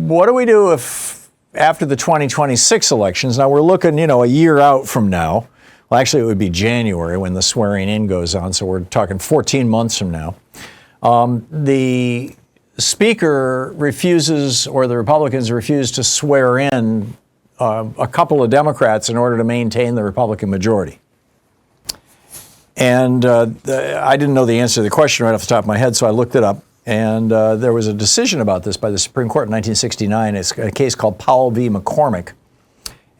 what do we do if after the 2026 elections, now we're looking, a year out from now. Well, actually, it would be January when the swearing in goes on, so we're talking 14 months from now. The Speaker refuses, or the Republicans refuse to swear in a couple of Democrats in order to maintain the Republican majority. And I didn't know the answer to the question right off the top of my head, so I looked it up. And there was a decision about this by the Supreme Court in 1969. It's a case called Powell v. McCormick.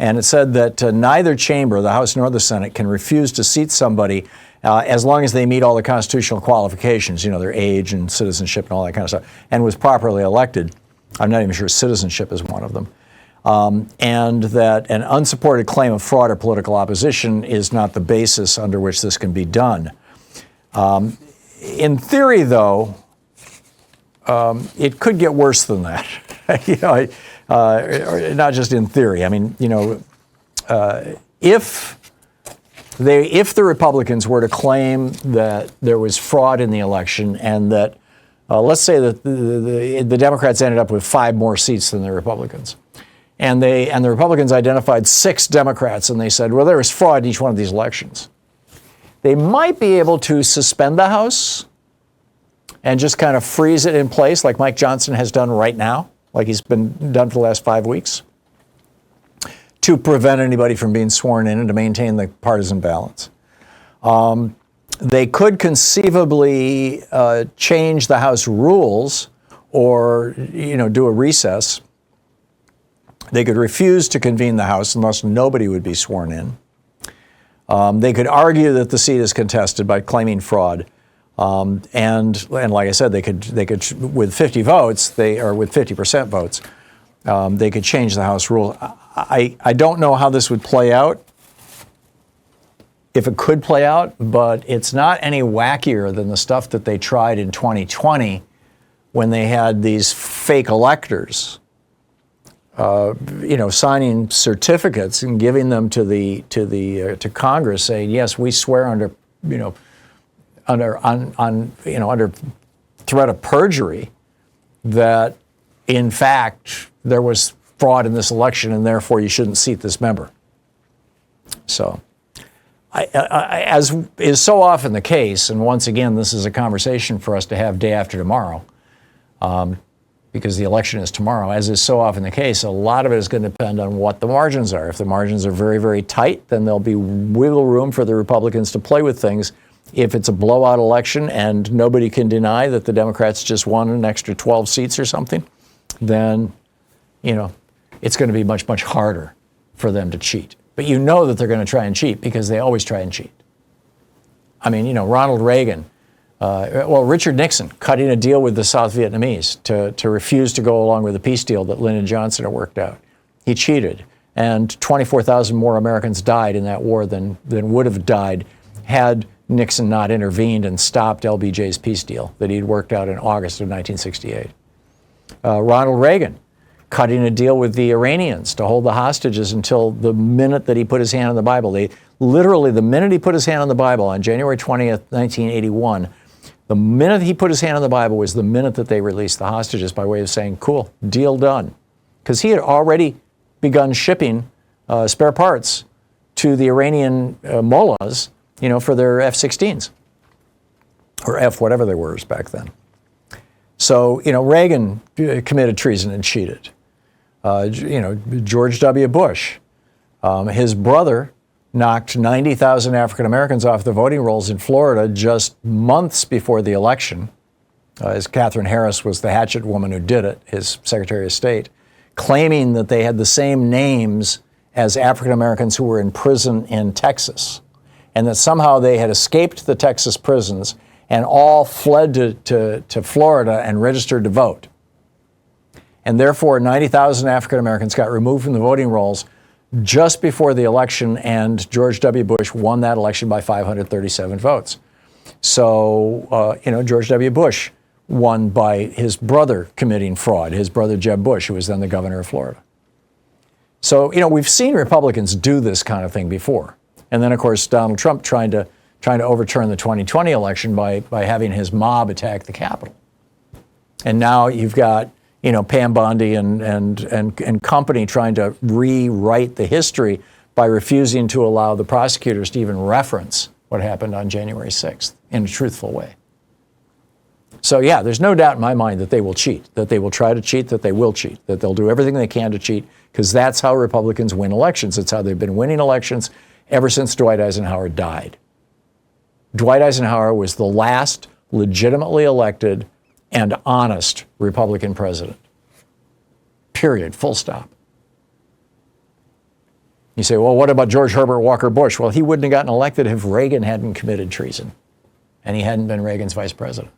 And it said that neither chamber, the House nor the Senate, can refuse to seat somebody as long as they meet all the constitutional qualifications, their age and citizenship and all that kind of stuff, and was properly elected. I'm not even sure citizenship is one of them. And that an unsupported claim of fraud or political opposition is not the basis under which this can be done. In theory, though, it could get worse than that. Not just in theory. I mean, if the Republicans were to claim that there was fraud in the election and that, let's say that the Democrats ended up with 5 more seats than the Republicans, and the Republicans identified 6 Democrats and they said, well, there was fraud in each one of these elections, they might be able to suspend the House and just kind of freeze it in place like Mike Johnson has done right now, like he's been done for the last 5 weeks, to prevent anybody from being sworn in and to maintain the partisan balance. They could conceivably change the House rules or, do a recess. They could refuse to convene the House unless nobody would be sworn in. They could argue that the seat is contested by claiming fraud. And like I said, they could with 50 votes, or with 50% votes, they could change the House rule. I don't know how this would play out, if it could play out, but it's not any wackier than the stuff that they tried in 2020 when they had these fake electors, signing certificates and giving them to Congress, saying, yes, we swear under threat of perjury that, in fact, there was fraud in this election and therefore you shouldn't seat this member. So, as is so often the case, and once again, this is a conversation for us to have day after tomorrow, because the election is tomorrow, as is so often the case, a lot of it is going to depend on what the margins are. If the margins are very, very tight, then there'll be wiggle room for the Republicans to play with things. If it's a blowout election and nobody can deny that the Democrats just won an extra 12 seats or something, then, it's going to be much, much harder for them to cheat. But that they're going to try and cheat because they always try and cheat. I mean, Ronald Reagan, Richard Nixon cutting a deal with the South Vietnamese to refuse to go along with the peace deal that Lyndon Johnson had worked out. He cheated, and 24,000 more Americans died in that war than would have died had Nixon not intervened and stopped LBJ's peace deal that he'd worked out in August of 1968. Ronald Reagan cutting a deal with the Iranians to hold the hostages until the minute that he put his hand on the Bible. The minute he put his hand on the Bible on January 20th, 1981, the minute he put his hand on the Bible was the minute that they released the hostages by way of saying, cool, deal done. Because he had already begun shipping spare parts to the Iranian mullahs, for their F-16s, or F whatever they were back then. So, Reagan committed treason and cheated. George W. Bush, his brother knocked 90,000 African Americans off the voting rolls in Florida just months before the election, as Katherine Harris was the hatchet woman who did it, his Secretary of State, claiming that they had the same names as African Americans who were in prison in Texas, and that somehow they had escaped the Texas prisons and all fled to Florida and registered to vote. And therefore, 90,000 African Americans got removed from the voting rolls just before the election, and George W. Bush won that election by 537 votes. So, George W. Bush won by his brother committing fraud, his brother Jeb Bush, who was then the governor of Florida. So, we've seen Republicans do this kind of thing before. And then, of course, Donald Trump trying to overturn the 2020 election by having his mob attack the Capitol. And now you've got, Pam Bondi and company trying to rewrite the history by refusing to allow the prosecutors to even reference what happened on January 6th in a truthful way. So yeah, there's no doubt in my mind that they will cheat, that they will try to cheat, that they will cheat, that they'll do everything they can to cheat, because that's how Republicans win elections. It's how they've been winning elections ever since Dwight Eisenhower died. Dwight Eisenhower was the last legitimately elected and honest Republican president. Period. Full stop. You say, well, what about George Herbert Walker Bush? Well, he wouldn't have gotten elected if Reagan hadn't committed treason and he hadn't been Reagan's vice president.